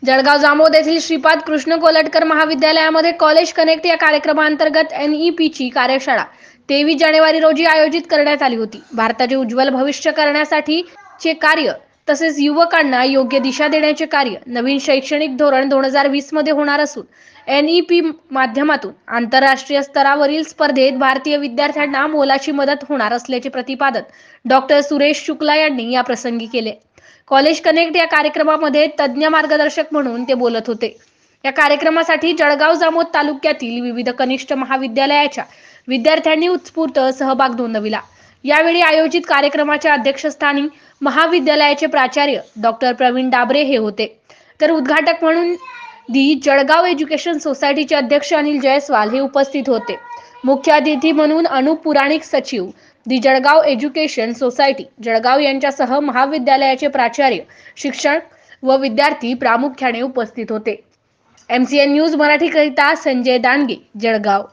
जळगाव जामोद येथील श्रीपाद कृष्ण कोलटकर महाविद्यालयामध्ये college connect या कार्यक्रमांतर्गत NEPची कार्यशाळा 23 जानेवारी रोजी आयोजित करण्यात आली होती। भारताचे उज्ज्वल भविष्य करण्यासाठी चे कार्य तसेच युवकांना योग्य दिशा देण्याचे कार्य नवीन शैक्षणिक धोरण 2020 मध्ये होणार असून NEP माध्यमातून आंतरराष्ट्रीय स्तरावरील स्पर्धेत भारतीय विद्यार्थ्यांना मोलाची मदत होणार असल्याचे प्रतिपादन डॉक्टर सुरेश शुक्ला यांनी या प्रसंगी केले। कॉलेज कनेक्ट या कार्यक्रमामध्ये तज्ञ मार्गदर्शक म्हणून ते बोलत होते। या कार्यक्रमासाठी जळगाव जामोद तालुक्यातील विविध कनिष्ठ महाविद्यालयाच्या विद्यार्थ्यांनी उत्स्फूर्त सहभाग नोंदविला। यावेळी आयोजित कार्यक्रमाच्या अध्यक्षस्थानी महाविद्यालयाचे प्राचार्य डॉक्टर प्रवीण डाबरे हे होते, तर उद्घाटक म्हणून जळगाव एज्युकेशन सोसायटीचे अध्यक्ष अनिल जयस्वाल हे उपस्थित होते। मुख्य अतिथी म्हणून अनुप पुराणिक सचिव जळगाव एज्युकेशन सोसायटी जळगाव यांच्यासह महाविद्यालयाचे प्राचार्य, शिक्षक व विद्यार्थी प्रामुख्याने उपस्थित होते। MCN न्यूज मराठी करिता संजय दांडगे, जळगाव।